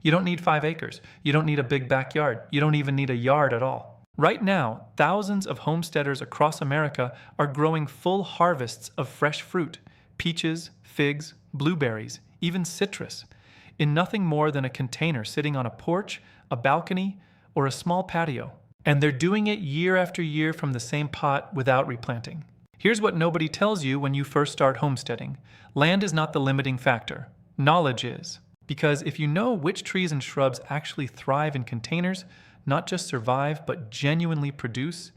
You don't need 5 acres. You don't need a big backyard. You don't even need a yard at all. Right now, thousands of homesteaders across America are growing full harvests of fresh fruit, peaches, figs, blueberries, even citrus, in nothing more than a container sitting on a porch, a balcony, or a small patio. And they're doing it year after year from the same pot without replanting. Here's what nobody tells you when you first start homesteading. Land is not the limiting factor. Knowledge is. Because if you know which trees and shrubs actually thrive in containers, not just survive, but genuinely produce,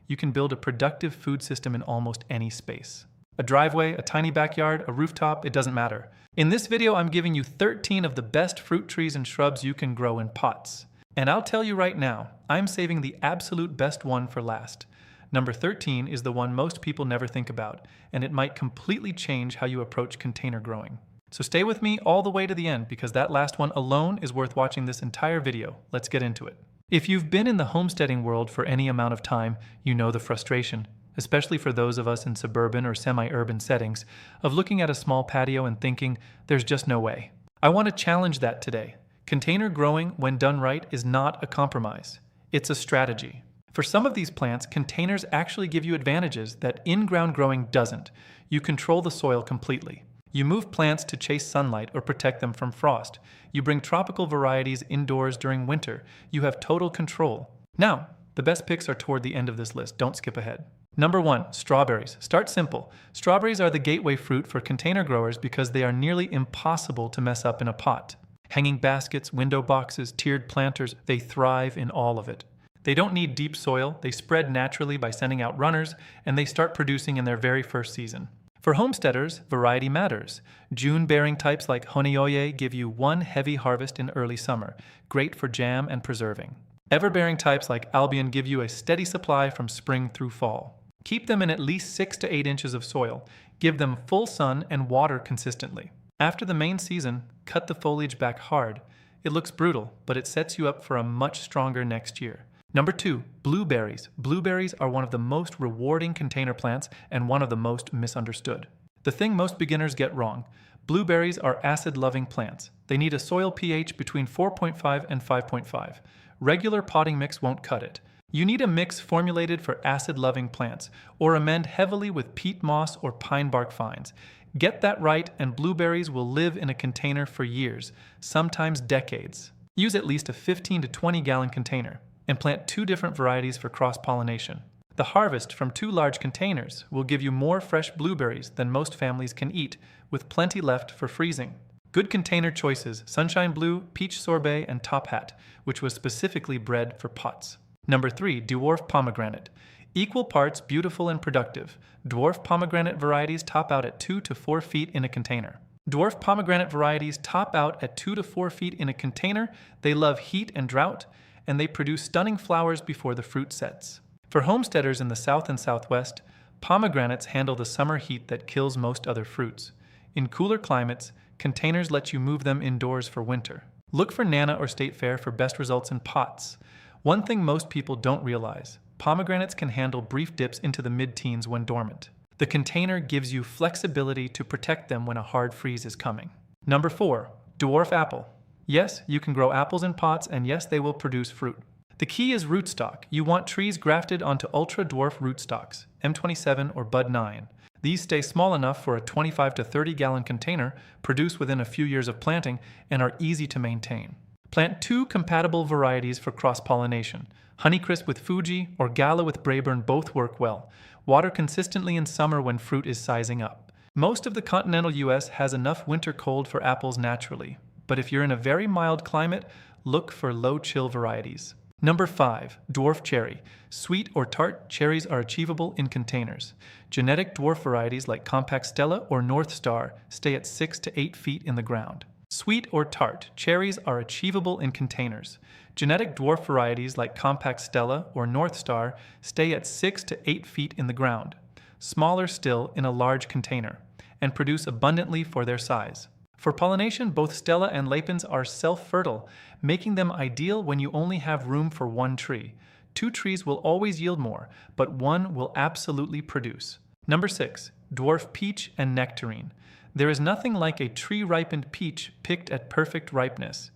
you can build a productive food system in almost any space. A driveway, a tiny backyard, a rooftop, it doesn't matter. In this video, I'm giving you 13 of the best fruit trees and shrubs you can grow in pots. And I'll tell you right now, I'm saving the absolute best one for last. Number 13 is the one most people never think about, and it might completely change how you approach container growing. So stay with me all the way to the end, because that last one alone is worth watching this entire video. Let's get into it. If you've been in the homesteading world for any amount of time, you know the frustration, especially for those of us in suburban or semi-urban settings, of looking at a small patio and thinking, there's just no way. I want to challenge that today. Container growing, when done right, is not a compromise. It's a strategy. For some of these plants, containers actually give you advantages that in-ground growing doesn't. You control the soil completely. You move plants to chase sunlight or protect them from frost. You bring tropical varieties indoors during winter. You have total control. Now, the best picks are toward the end of this list. Don't skip ahead. Number 1, strawberries. Start simple. Strawberries are the gateway fruit for container growers because they are nearly impossible to mess up in a pot. Hanging baskets, window boxes, tiered planters, they thrive in all of it. They don't need deep soil, they spread naturally by sending out runners, and they start producing in their very first season. For homesteaders, variety matters. June-bearing types like Honeoye give you one heavy harvest in early summer, great for jam and preserving. Ever-bearing types like Albion give you a steady supply from spring through fall. Keep them in at least 6 to 8 inches of soil. Give them full sun and water consistently. After the main season, cut the foliage back hard. It looks brutal, but it sets you up for a much stronger next year. Number 2, blueberries. Blueberries are one of the most rewarding container plants and one of the most misunderstood. The thing most beginners get wrong, blueberries are acid-loving plants. They need a soil pH between 4.5 and 5.5. Regular potting mix won't cut it. You need a mix formulated for acid-loving plants, or amend heavily with peat moss or pine bark fines. Get that right and blueberries will live in a container for years, sometimes decades. Use at least a 15 to 20 gallon container and plant 2 different varieties for cross-pollination. The harvest from 2 large containers will give you more fresh blueberries than most families can eat, with plenty left for freezing. Good container choices: Sunshine Blue, Peach Sorbet, and Top Hat, which was specifically bred for pots. Number 3, Dwarf pomegranate. Equal parts beautiful and productive, dwarf pomegranate varieties top out at 2 to 4 feet in a container. Dwarf pomegranate varieties top out at 2 to 4 feet in a container. They love heat and drought, and they produce stunning flowers before the fruit sets. For homesteaders in the South and Southwest, pomegranates handle the summer heat that kills most other fruits. In cooler climates, containers let you move them indoors for winter. Look for Nana or State Fair for best results in pots. One thing most people don't realize, pomegranates can handle brief dips into the mid-teens when dormant. The container gives you flexibility to protect them when a hard freeze is coming. Number 4, dwarf apple. Yes, you can grow apples in pots, and yes, they will produce fruit. The key is rootstock. You want trees grafted onto ultra-dwarf rootstocks, M27 or Bud 9. These stay small enough for a 25 to 30 gallon container, produce within a few years of planting, and are easy to maintain. Plant 2 compatible varieties for cross-pollination. Honeycrisp with Fuji or Gala with Brayburn both work well. Water consistently in summer when fruit is sizing up. Most of the continental US has enough winter cold for apples naturally, but if you're in a very mild climate, look for low-chill varieties. Number 5, dwarf cherry. Sweet or tart cherries are achievable in containers. Genetic dwarf varieties like Compact Stella or North Star stay at 6 to 8 feet in the ground. Sweet or tart cherries are achievable in containers. Genetic dwarf varieties like Compact Stella or North Star stay at 6 to 8 feet in the ground, smaller still in a large container, and produce abundantly for their size. For pollination, both Stella and Lapins are self-fertile, making them ideal when you only have room for 1 tree. 2 trees will always yield more, but 1 will absolutely produce. Number 6, dwarf peach and nectarine. There is nothing like a tree-ripened peach picked at perfect ripeness.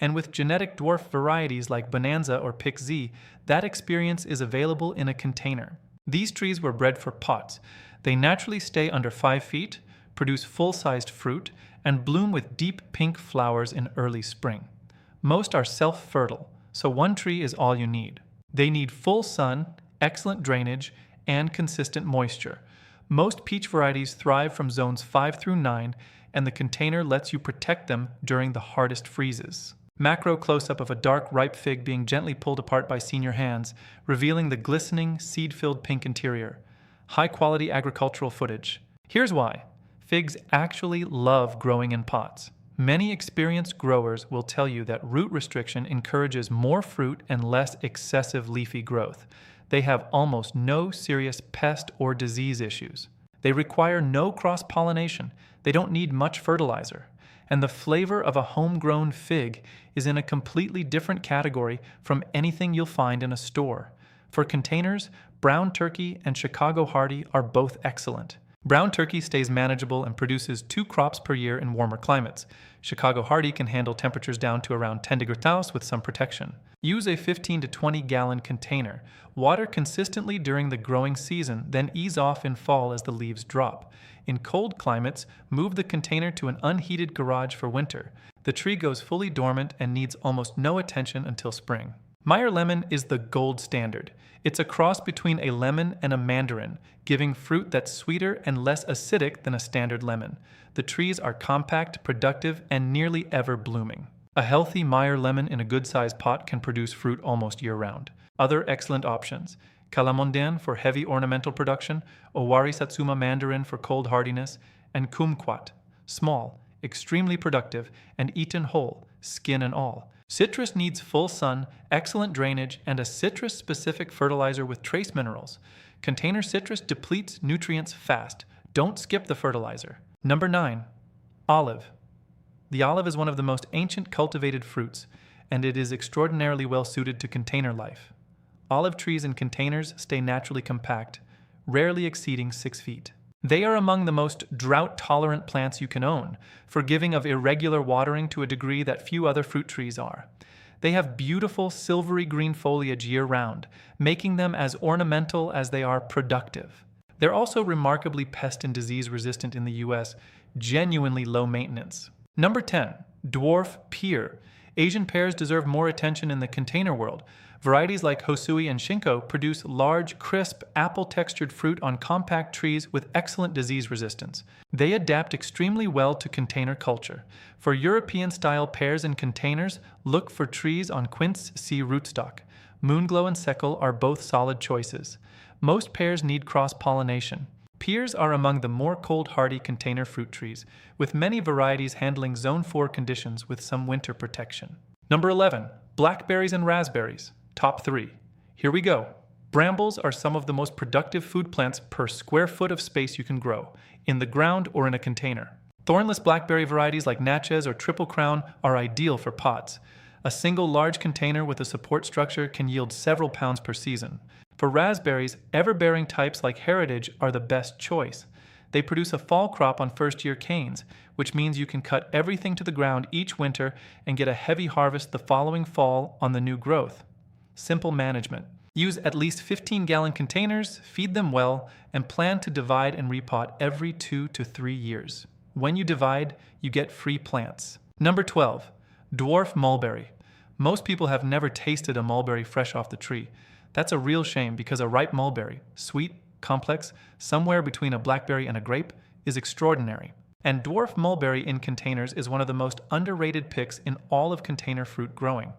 and with genetic dwarf varieties like Bonanza or Pick Z, that experience is available in a container. These trees were bred for pots. They naturally stay under 5 feet, produce full-sized fruit, and bloom with deep pink flowers in early spring. Most are self-fertile, so one tree is all you need. They need full sun, excellent drainage, and consistent moisture. Most peach varieties thrive from zones 5 through 9, and the container lets you protect them during the hardest freezes. Macro close-up of a dark, ripe fig being gently pulled apart by senior hands, revealing the glistening, seed-filled pink interior. High-quality agricultural footage. Here's why. Figs actually love growing in pots. Many experienced growers will tell you that root restriction encourages more fruit and less excessive leafy growth. They have almost no serious pest or disease issues. They require no cross-pollination. They don't need much fertilizer. And the flavor of a homegrown fig is in a completely different category from anything you'll find in a store. For containers, brown turkey and Chicago hardy are both excellent. Brown turkey stays manageable and produces 2 crops per year in warmer climates. Chicago hardy can handle temperatures down to around 10 degrees Celsius with some protection. Use a 15 to 20 gallon container. Water consistently during the growing season, then ease off in fall as the leaves drop. In cold climates, move the container to an unheated garage for winter. The tree goes fully dormant and needs almost no attention until spring. Meyer lemon is the gold standard. It's a cross between a lemon and a mandarin, giving fruit that's sweeter and less acidic than a standard lemon. The trees are compact, productive, and nearly ever blooming. A healthy Meyer lemon in a good-sized pot can produce fruit almost year-round. Other excellent options: Calamondan for heavy ornamental production, Owari Satsuma mandarin for cold hardiness, and Kumquat, small, extremely productive, and eaten whole, skin and all. Citrus needs full sun, excellent drainage, and a citrus-specific fertilizer with trace minerals. Container citrus depletes nutrients fast. Don't skip the fertilizer. Number 9. Olive. The olive is one of the most ancient cultivated fruits, and it is extraordinarily well suited to container life. Olive trees in containers stay naturally compact, rarely exceeding 6 feet. They are among the most drought-tolerant plants you can own, forgiving of irregular watering to a degree that few other fruit trees are. They have beautiful silvery green foliage year-round, making them as ornamental as they are productive. They're also remarkably pest and disease resistant in the US, genuinely low maintenance. Number 10. Dwarf pear. Asian pears deserve more attention in the container world. Varieties like Hosui and Shinko produce large, crisp, apple-textured fruit on compact trees with excellent disease resistance. They adapt extremely well to container culture. For European-style pears in containers, look for trees on Quince C rootstock. Moonglow and Seckel are both solid choices. Most pears need cross-pollination. Pears are among the more cold-hardy container fruit trees, with many varieties handling Zone 4 conditions with some winter protection. Number 11. Blackberries and raspberries. Top 3. Here we go. Brambles are some of the most productive food plants per square foot of space you can grow, in the ground or in a container. Thornless blackberry varieties like Natchez or Triple Crown are ideal for pots. A single large container with a support structure can yield several pounds per season. For raspberries, ever-bearing types like Heritage are the best choice. They produce a fall crop on first-year canes, which means you can cut everything to the ground each winter and get a heavy harvest the following fall on the new growth. Simple management. Use at least 15-gallon containers, feed them well, and plan to divide and repot every 2 to 3 years. When you divide, you get free plants. Number 12. Dwarf mulberry. Most people have never tasted a mulberry fresh off the tree. That's a real shame because a ripe mulberry, sweet, complex, somewhere between a blackberry and a grape, is extraordinary. And dwarf mulberry in containers is one of the most underrated picks in all of container fruit growing.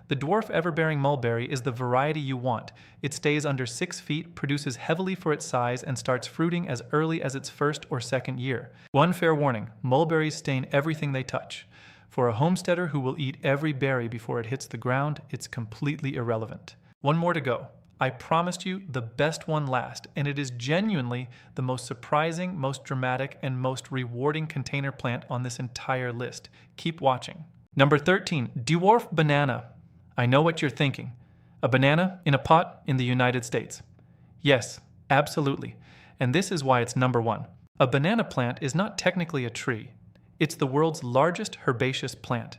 The dwarf everbearing mulberry is the variety you want. It stays under 6 feet, produces heavily for its size, and starts fruiting as early as its first or second year. One fair warning: mulberries stain everything they touch. For a homesteader who will eat every berry before it hits the ground, it's completely irrelevant. One more to go. I promised you the best one last, and it is genuinely the most surprising, most dramatic, and most rewarding container plant on this entire list. Keep watching. Number 13. Dwarf banana. I know what you're thinking. A banana in a pot in the United States. Yes, absolutely. And this is why it's number 1. A banana plant is not technically a tree. It's the world's largest herbaceous plant.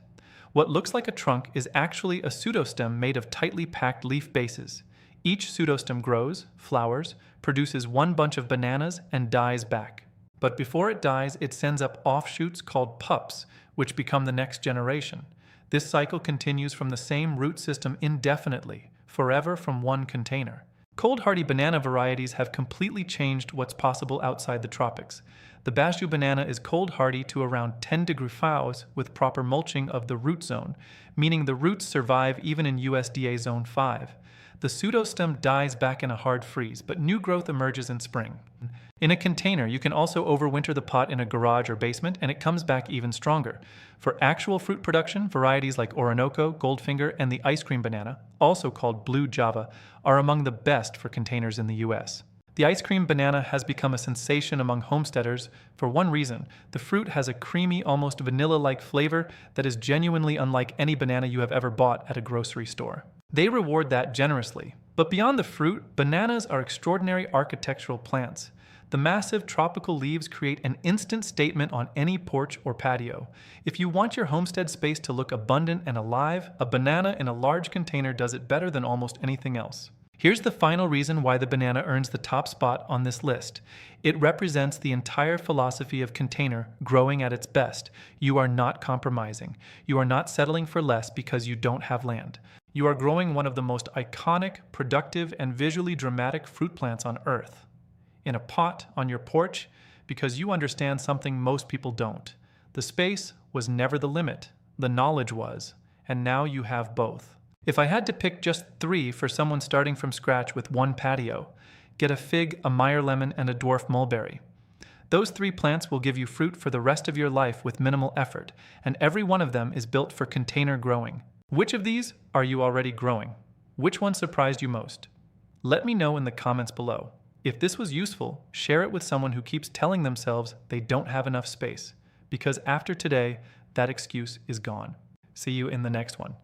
What looks like a trunk is actually a pseudostem made of tightly packed leaf bases. Each pseudostem grows, flowers, produces one bunch of bananas, and dies back. But before it dies, it sends up offshoots called pups, which become the next generation. This cycle continues from the same root system indefinitely, forever from one container. Cold-hardy banana varieties have completely changed what's possible outside the tropics. The Basjoo banana is cold-hardy to around 10 degrees Fahrenheit with proper mulching of the root zone, meaning the roots survive even in USDA Zone 5. The pseudostem dies back in a hard freeze, but new growth emerges in spring. In a container, you can also overwinter the pot in a garage or basement, and it comes back even stronger. For actual fruit production, varieties like Orinoco, Goldfinger, and the ice cream banana, also called Blue Java, are among the best for containers in the US. The ice cream banana has become a sensation among homesteaders for one reason: the fruit has a creamy, almost vanilla-like flavor that is genuinely unlike any banana you have ever bought at a grocery store. They reward that generously. But beyond the fruit, bananas are extraordinary architectural plants. The massive tropical leaves create an instant statement on any porch or patio. If you want your homestead space to look abundant and alive, a banana in a large container does it better than almost anything else. Here's the final reason why the banana earns the top spot on this list. It represents the entire philosophy of container growing at its best. You are not compromising. You are not settling for less because you don't have land. You are growing one of the most iconic, productive, and visually dramatic fruit plants on Earth. In a pot on your porch, because you understand something most people don't. The space was never the limit. The knowledge was. And now you have both. If I had to pick just 3 for someone starting from scratch with one patio, get a fig, a Meyer lemon, and a dwarf mulberry. Those 3 plants will give you fruit for the rest of your life with minimal effort, and every one of them is built for container growing. Which of these are you already growing? Which one surprised you most? Let me know in the comments below. If this was useful, share it with someone who keeps telling themselves they don't have enough space, because after today, that excuse is gone. See you in the next one.